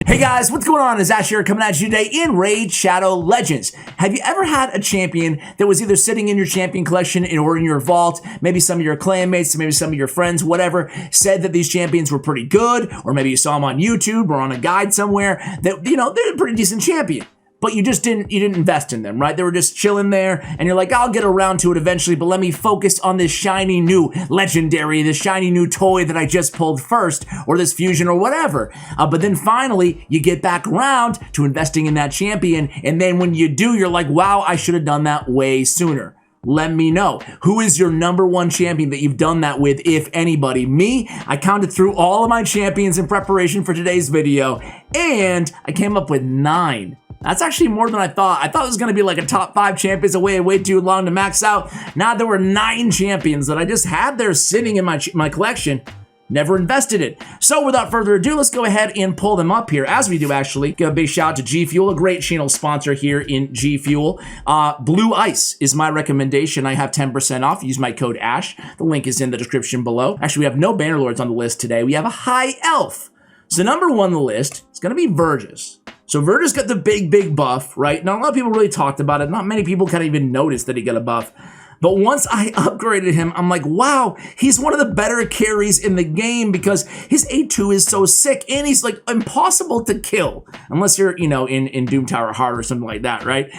Hey guys, what's going on? It's Ash here coming at you today in Raid Shadow Legends. Have you ever had a champion that was either sitting in your champion collection or in your vault, maybe some of your clanmates, maybe some of your friends, whatever, said that these champions were pretty good, or maybe you saw them on YouTube or on a guide somewhere that, you know, they're a pretty decent champion. But you didn't invest in them, right? They were just chilling there, and you're like, I'll get around to it eventually, but let me focus on this shiny new legendary, this shiny new toy that I just pulled first, or this fusion or whatever. But then finally, you get back around to investing in that champion, and then when you do, you're like, wow, I should have done that way sooner. Let me know. Who is your #1 champion that you've done that with, if anybody? Me, I counted through all of my champions in preparation for today's video, and I came up with 9. That's actually more than I thought. I thought it was going to be like a top 5 champions way too long to max out. Now there were 9 champions that I just had there sitting in my collection. Never invested it. So without further ado, let's go ahead and pull them up here. As we do, actually, give a big shout out to GFUEL, a great channel sponsor here in GFUEL. Blue Ice is my recommendation. I have 10% off. Use my code ASH. The link is in the description below. Actually, we have no Bannerlords on the list today. We have a High Elf. So #1 on the list is going to be Verges. So Verges got the big buff, right? Not a lot of people really talked about it. Not many people kind of even noticed that he got a buff. But once I upgraded him, I'm like, wow, he's one of the better carries in the game because his A2 is so sick and he's like impossible to kill unless you're, you know, in Doom Tower Hard or something like that, right?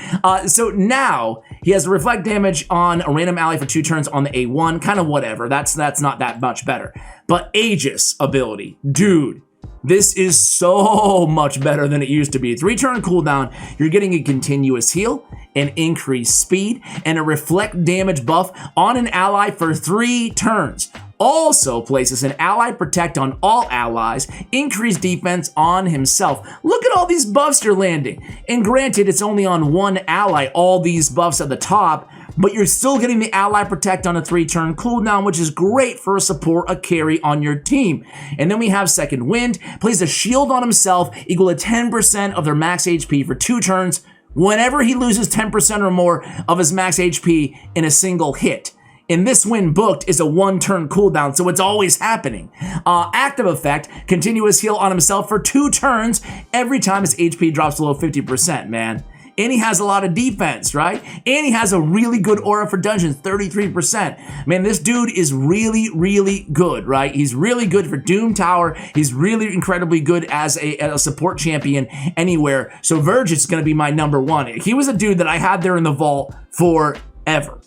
So now he has a reflect damage on a random ally for 2 turns on the A1, kind of whatever. That's not that much better. But Aegis ability, dude. This is so much better than it used to be. 3-turn cooldown, you're getting a continuous heal, an increased speed, and a reflect damage buff on an ally for 3 turns. Also places an ally protect on all allies, increased defense on himself. Look at all these buffs you're landing. And granted, it's only on one ally, all these buffs at the top, but you're still getting the ally protect on a 3-turn cooldown, which is great for a support, a carry on your team. And then we have Second Wind, plays a shield on himself, equal to 10% of their max HP for 2 turns, whenever he loses 10% or more of his max HP in a single hit. And this win booked is a 1-turn cooldown, so it's always happening. Active effect, continuous heal on himself for 2 turns every time his HP drops below 50%, man. And he has a lot of defense, right? And he has a really good aura for dungeons, 33%. Man, this dude is really good, right? He's really good for Doom Tower. He's really incredibly good as a support champion anywhere. So Verges is going to be my #1. He was a dude that I had there in the vault forever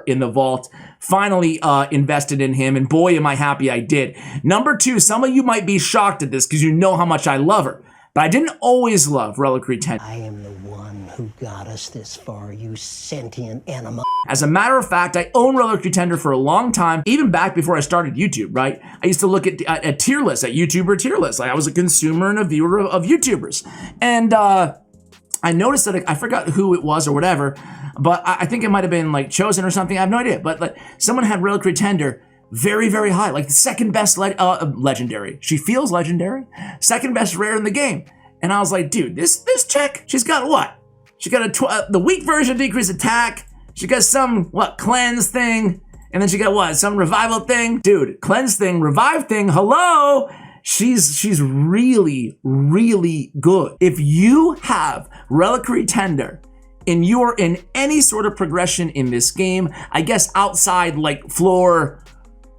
in the vault. Finally invested in him, and boy, am I happy I did. #2, some of you might be shocked at this because you know how much I love her. But I didn't always love Reliquary Tender. I am the one who got us this far, you sentient animal. As a matter of fact, I owned Reliquary Tender for a long time, even back before I started YouTube, right? I used to look at tier lists, at YouTuber tier lists. Like I was a consumer and a viewer of YouTubers. And I noticed that I forgot who it was or whatever, but I think it might have been like Chosen or something. I have no idea. But like, someone had Reliquary Tender very high, like the second best legendary. She feels legendary, second best rare in the game. And I was like, dude, this chick, she's got what? She got the weak version decrease attack. She got some cleanse thing, and then she got what, some revival thing. Dude, cleanse thing, revive thing. Hello. She's really good. If you have Reliquary Tender and you are in any sort of progression in this game, I guess outside like floor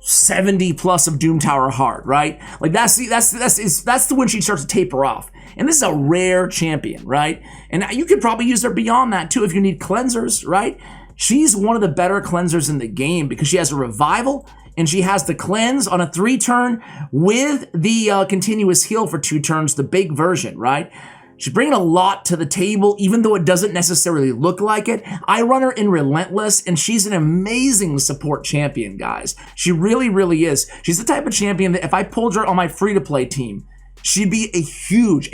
70 plus of Doom Tower Hard, right? Like that's the when she starts to taper off. And this is a rare champion, right? And you could probably use her beyond that too if you need cleansers, right? She's one of the better cleansers in the game because she has a revival and she has the cleanse on a 3-turn with the continuous heal for 2 turns, the big version, right? She's bringing a lot to the table, even though it doesn't necessarily look like it. I run her in Relentless, and she's an amazing support champion, guys. She really is. She's the type of champion that if I pulled her on my free-to-play team, she'd be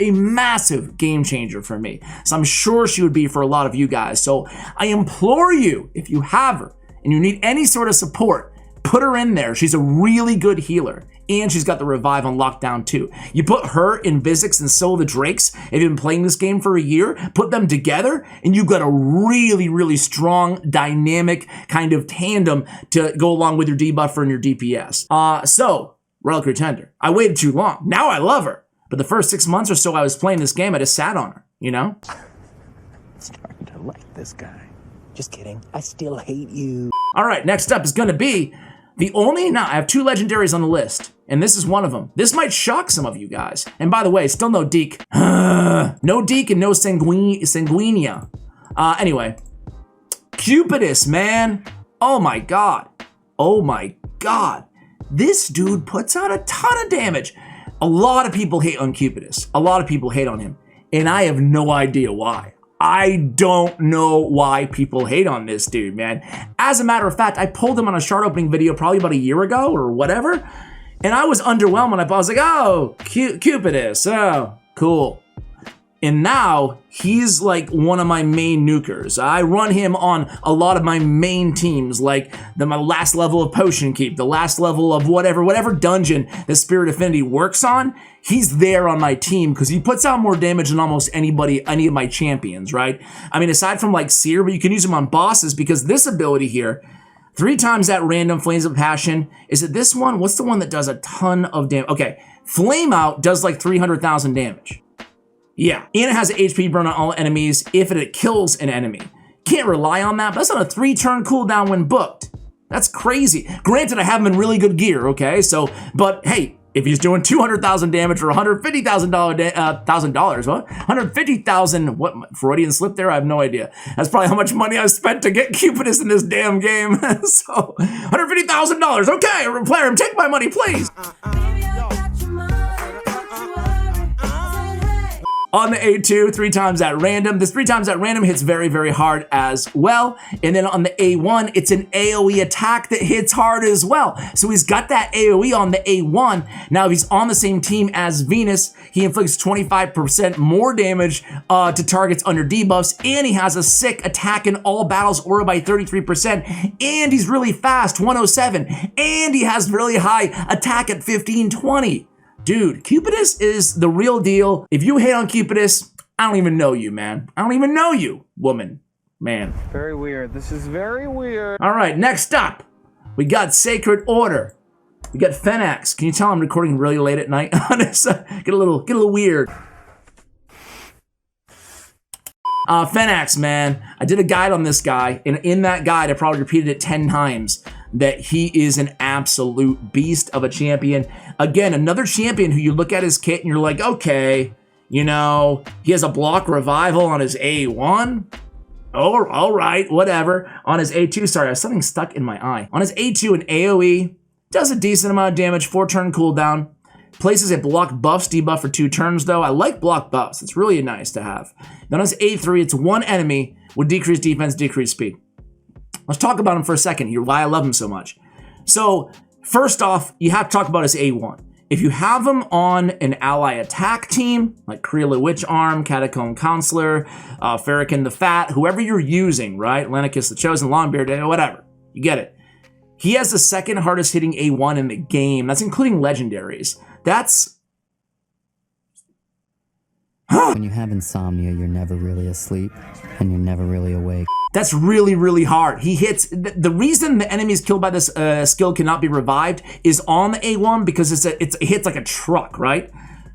a massive game changer for me. So I'm sure she would be for a lot of you guys. So I implore you, if you have her, and you need any sort of support, put her in there. She's a really good healer. And she's got the revive on lockdown too. You put her in Visix and Soul of the Drakes, if you've been playing this game for a year, put them together, and you've got a really strong, dynamic kind of tandem to go along with your debuffer and your DPS. So, Reliquary Tender. I waited too long. Now I love her. But the first 6 months or so I was playing this game, I just sat on her, you know? Starting to like this guy. Just kidding. I still hate you. All right, next up is going to be I have 2 legendaries on the list, and this is one of them. This might shock some of you guys. And by the way, still no Deke. No Deke and no Sanguinia. Anyway, Cupidus, man. Oh my god. Oh my god. This dude puts out a ton of damage. A lot of people hate on Cupidus. A lot of people hate on him. And I have no idea why. I don't know why people hate on this dude, man. As a matter of fact, I pulled him on a shard opening video probably about a year ago or whatever. And I was underwhelmed when I was like, oh, Cupidus, oh, cool. And now he's like one of my main nukers. I run him on a lot of my main teams, like my last level of Potion Keep, the last level of whatever dungeon that Spirit Affinity works on. He's there on my team because he puts out more damage than almost any of my champions, right? I mean, aside from like Seer, but you can use him on bosses because this ability here, 3 times that random Flames of Passion. Is it this one? What's the one that does a ton of damage? Okay, Flame Out does like 300,000 damage. Yeah, and it has an HP burn on all enemies if it kills an enemy. Can't rely on that, but that's on a 3-turn cooldown when booked. That's crazy. Granted, I have him in really good gear, okay? So, but hey, if he's doing 200,000 damage or $150,000, what? 150,000, what, Freudian slip there? I have no idea. That's probably how much money I spent to get Cupidus in this damn game. So, $150,000, okay, player, take my money, please. On the A2, 3 times at random. This 3 times at random hits very, very hard as well. And then on the A1, it's an AoE attack that hits hard as well. So he's got that AoE on the A1. Now, if he's on the same team as Venus, he inflicts 25% more damage to targets under debuffs. And he has a sick attack in all battles, aura by 33%. And he's really fast, 107. And he has really high attack at 1520. Dude, Cupidus is the real deal. If you hate on Cupidus, I don't even know you, man. I don't even know you, woman, man. Very weird. This is very weird. All right, next up, we got Sacred Order. We got Fenax. Can you tell I'm recording really late at night? Get a little weird. Fenax, man. I did a guide on this guy, and in that guide, I probably repeated it 10 times that he is an absolute beast of a champion. Again, another champion who you look at his kit and you're like, okay, you know, he has a block revival on his A1. Oh, all right, whatever. On his A2, sorry, I have something stuck in my eye. On his A2, an AoE, does a decent amount of damage, 4-turn cooldown. Places a block buffs debuff for 2 turns, though. I like block buffs. It's really nice to have. Then on his A3, it's 1 enemy with decreased defense, decreased speed. Let's talk about him for a second here, why I love him so much. So, first off, you have to talk about his A1. If you have him on an ally attack team, like Creela Witch Arm, Catacomb Counselor, Farrakhan the Fat, whoever you're using, right? Lenicus the Chosen, Longbeard, whatever. You get it. He has the second hardest hitting A1 in the game. That's including legendaries. That's... When you have insomnia, you're never really asleep, and you're never really awake. That's really, really hard. He hits... The reason the enemies killed by this skill cannot be revived is on the A1 because it hits like a truck, right?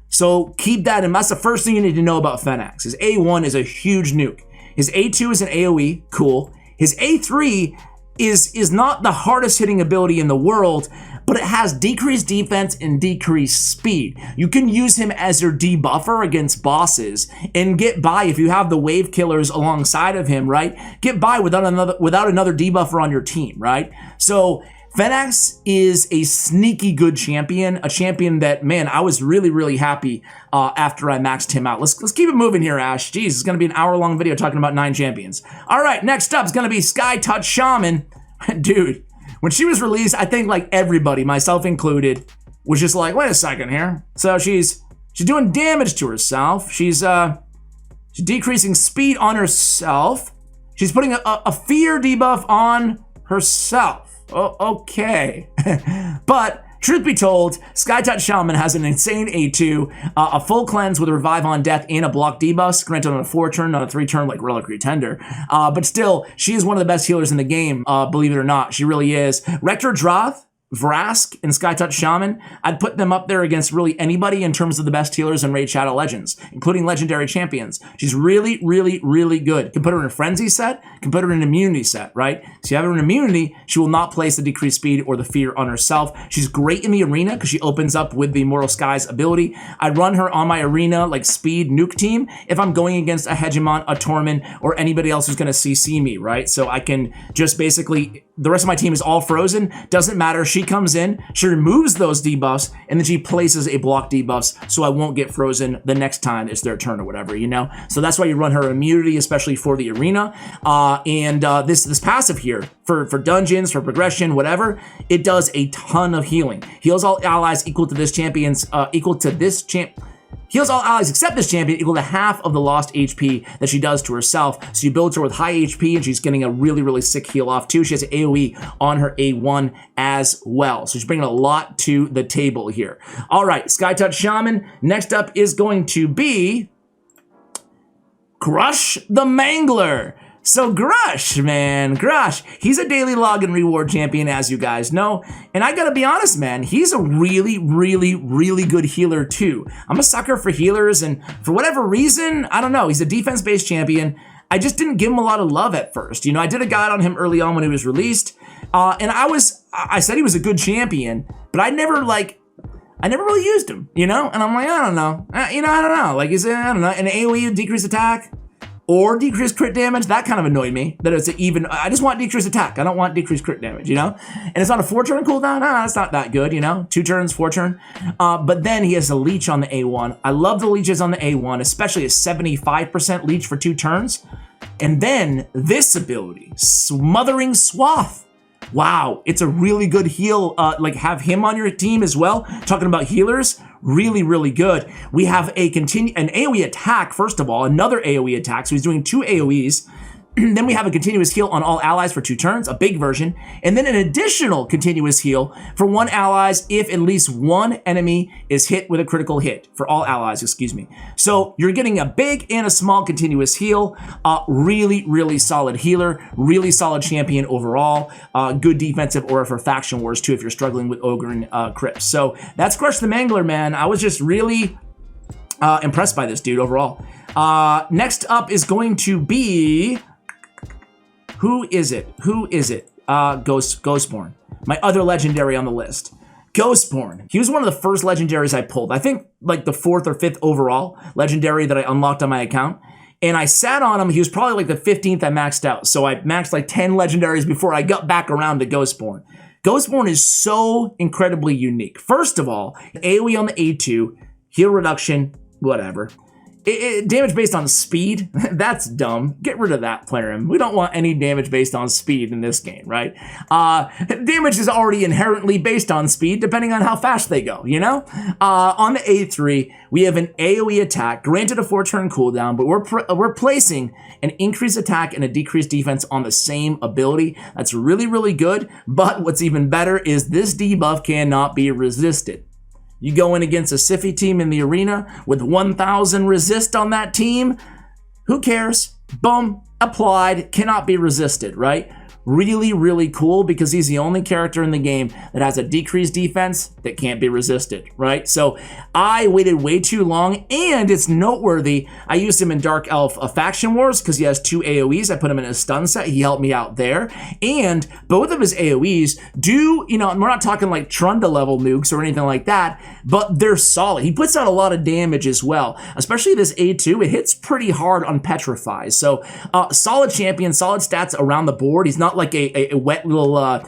So keep that in mind. That's the first thing you need to know about Fenax. His A1 is a huge nuke. His A2 is an AoE, cool. His A3 is not the hardest hitting ability in the world, but it has decreased defense and decreased speed. You can use him as your debuffer against bosses and get by if you have the wave killers alongside of him, right? Get by without another debuffer on your team, right? So Fenax is a sneaky good champion, a champion that, man, I was really, really happy after I maxed him out. Let's keep it moving here, Ash. Jeez, it's going to be an hour-long video talking about 9 champions. All right, next up is going to be Skytouch Shaman. Dude, when she was released, I think like everybody, myself included, was just like, wait a second here. So she's doing damage to herself. She's decreasing speed on herself. She's putting a fear debuff on herself. Oh, okay. But truth be told, Skytouch Shaman has an insane A2, a full cleanse with a revive on death and a block debuff, granted on a 4-turn, not a 3-turn like Reliquary Tender. But still, she is one of the best healers in the game, believe it or not. She really is. Rector Droth, Vrask and Skytouch Shaman, I'd put them up there against really anybody in terms of the best healers in Raid Shadow Legends, including legendary champions. She's really, really, really good. Can put her in a frenzy set, can put her in an immunity set, right? So you have her in immunity, she will not place the decreased speed or the fear on herself. She's great in the arena because she opens up with the Immortal Skies ability. I run her on my arena like speed nuke team if I'm going against a Hegemon, a Tormund, or anybody else who's going to CC me, right? So I can just basically, the rest of my team is all frozen, doesn't matter. She comes in, she removes those debuffs, and then she places a block debuffs so I won't get frozen the next time it's their turn or whatever, you know? So that's why you run her immunity, especially for the arena. This passive here, for dungeons, for progression, whatever, it does a ton of healing. Heals all allies equal to this champion's, heals all allies except this champion equal to half of the lost HP that she does to herself. So you build her with high HP and she's getting a really, really sick heal off too. She has an AoE on her A1 as well. So she's bringing a lot to the table here. All right, Skytouch Shaman. Next up is going to be Grush the Mangler. So Grush, man, Grush, he's a daily log and reward champion, as you guys know. And I gotta be honest, man, he's a really, really, really good healer too. I'm a sucker for healers, and for whatever reason, I don't know, he's a defense-based champion. I just didn't give him a lot of love at first. You know, I did a guide on him early on when he was released, and I said he was a good champion, but I never really used him, you know? And I'm like, I don't know. I don't know. Like, I don't know, an AoE decreased attack, or decreased crit damage, that kind of annoyed me. That it's even, I just want decreased attack. I don't want decreased crit damage, you know? And it's on a 4-turn cooldown, that's not that good, you know? 2 turns, 4 turn. But then he has a leech on the A1. I love the leeches on the A1, especially a 75% leech for 2 turns. And then this ability, Smothering Swath. Wow, it's a really good heal, like have him on your team as well. Talking about healers, really, really good. We have an AoE attack, first of all, another AoE attack. So he's doing 2 AoEs. Then we have a continuous heal on all allies for 2 turns, a big version, and then an additional continuous heal for 1 allies if at least 1 enemy is hit with a critical hit, for all allies, excuse me. So you're getting a big and a small continuous heal, really, really solid healer, really solid champion overall, good defensive aura for faction wars too if you're struggling with Ogre and Crypts. So that's Grush the Mangler, man. I was just really impressed by this dude overall. Next up is going to be... Who is it? Ghostborne. My other legendary on the list. Ghostborne. He was one of the first legendaries I pulled. I think like the 4th or 5th overall legendary that I unlocked on my account. And I sat on him. He was probably like the 15th I maxed out. So I maxed like 10 legendaries before I got back around to Ghostborne. Ghostborne is so incredibly unique. First of all, AoE on the A2, heal reduction, whatever. Damage based on speed, that's dumb. Get rid of that, Plarium. We don't want any damage based on speed in this game, right? Damage is already inherently based on speed, depending on how fast they go, you know? On the A3, we have an AoE attack, granted a 4-turn cooldown, but we're placing an increased attack and a decreased defense on the same ability. That's really, really good, but what's even better is this debuff cannot be resisted. You go in against a Siffy team in the arena with 1,000 resist on that team. Who cares? Boom, applied, cannot be resisted, right? Really, really cool because he's the only character in the game that has a decreased defense that can't be resisted, right? So I waited way too long, and it's noteworthy. I used him in Dark Elf Faction Wars because he has 2 AoEs. I put him in a stun set. He helped me out there. And both of his AoEs do, you know, we're not talking like Trunda level nukes or anything like that, but they're solid. He puts out a lot of damage as well, especially this A2. It hits pretty hard on Petrifies. So solid champion, solid stats around the board. He's not like a wet little,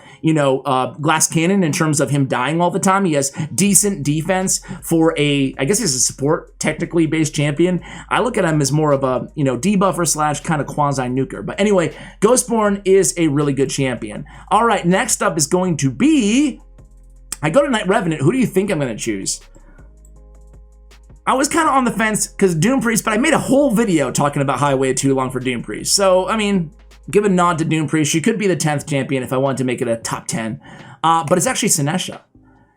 glass cannon in terms of him dying all the time. He has decent defense for I guess he's a support technically based champion. I look at him as more of a, debuffer / kind of quasi-nuker. But anyway, Ghostborne is a really good champion. All right, next up is going to be, I go to Night Revenant. Who do you think I'm going to choose? I was kind of on the fence because Doom Priest, but I made a whole video talking about how I waited too long for Doom Priest. So, I mean, give a nod to Doom Priest. She could be the 10th champion if I wanted to make it a top 10. But it's actually Senescera.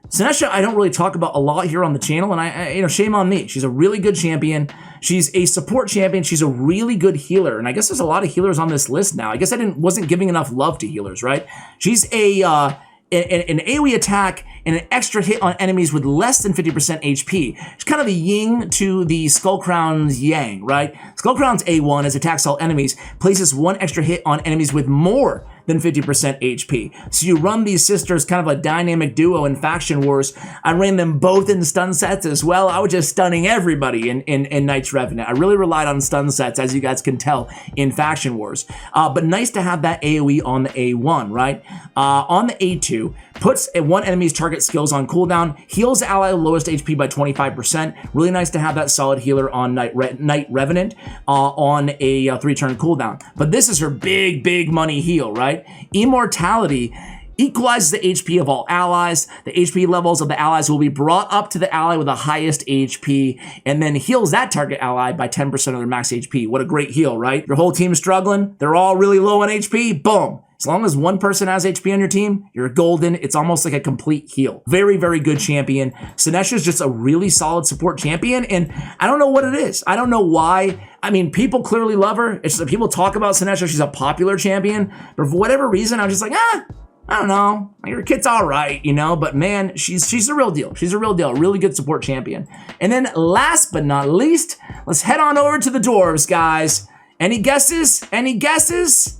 Senescera, I don't really talk about a lot here on the channel, and I shame on me. She's a really good champion. She's a support champion. She's a really good healer, and I guess there's a lot of healers on this list now. I guess I wasn't giving enough love to healers, right? She's a an AoE attack and an extra hit on enemies with less than 50% HP. It's kind of the yin to the Skullcrown's yang, right? Skullcrown's A1, as attacks all enemies, places one extra hit on enemies with more than 50% HP. So you run these sisters kind of a dynamic duo in Faction Wars. I ran them both in stun sets as well. I was just stunning everybody in Knights Revenant. I really relied on stun sets, as you guys can tell, in Faction Wars. But nice to have that AoE on the A1, right? On the A2, puts one enemy's target skills on cooldown, heals the ally lowest HP by 25%. Really nice to have that solid healer on Knight Revenant on a 3-turn cooldown. But this is her big money heal, right? Immortality equalizes the HP of all allies. The HP levels of the allies will be brought up to the ally with the highest HP, and then heals that target ally by 10% of their max HP. What a great heal, right? Your whole team's struggling. They're all really low on HP. Boom. As long as one person has HP on your team, you're golden. It's almost like a complete heal. Very good champion. Senescera is just a really solid support champion, and I don't know what it is. I don't know why. I mean, people clearly love her. It's just that people talk about Senescera. She's a popular champion, but for whatever reason, I'm just like, I don't know. Your kit's all right, you know, but man, she's the real deal. She's a real deal. Really good support champion. And then last but not least, let's head on over to the dwarves, guys. Any guesses? Any guesses?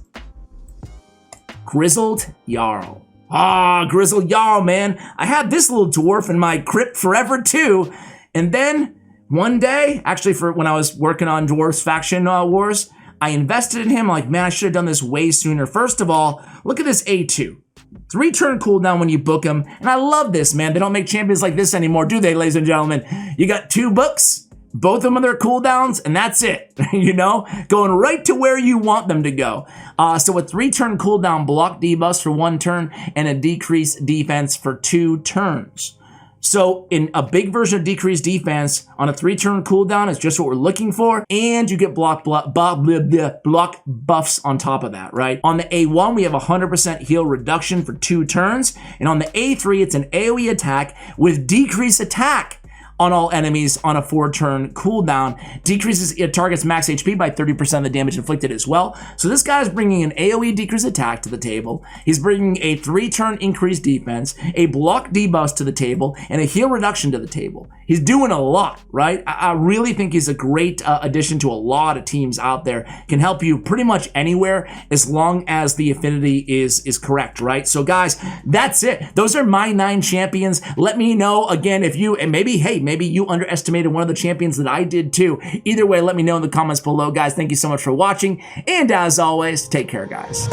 Grizzled Jarl. Grizzle Jarl, man. I had this little dwarf in my crypt forever too. And then one day, actually for when I was working on Dwarves Faction Wars, I invested in him. Like, man, I should have done this way sooner. First of all, look at this A2. 3-turn cooldown when you book him. And I love this, man. They don't make champions like this anymore, do they, ladies and gentlemen? You got 2 books, both of them on their cooldowns, and that's it. You know, going right to where you want them to go. So a 3-turn cooldown, block debuffs for 1 turn, and a decreased defense for 2 turns. So in a big version of decreased defense on a 3-turn cooldown is just what we're looking for, and you get block buffs on top of that, right? On the A1, we have 100% heal reduction for 2 turns, and on the A3, it's an AoE attack with decreased attack on all enemies on a 4-turn cooldown. Decreases it target's max HP by 30% of the damage inflicted as well. So this guy's bringing an AoE decreased attack to the table. He's bringing a 3-turn increased defense, a block debuffs to the table, and a heal reduction to the table. He's doing a lot, right? I really think he's a great addition to a lot of teams out there. Can help you pretty much anywhere as long as the affinity is correct, right? So guys, that's it. Those are my 9 champions. Let me know again if you, and maybe you underestimated one of the champions that I did too. Either way, let me know in the comments below, guys. Thank you so much for watching. And as always, take care, guys.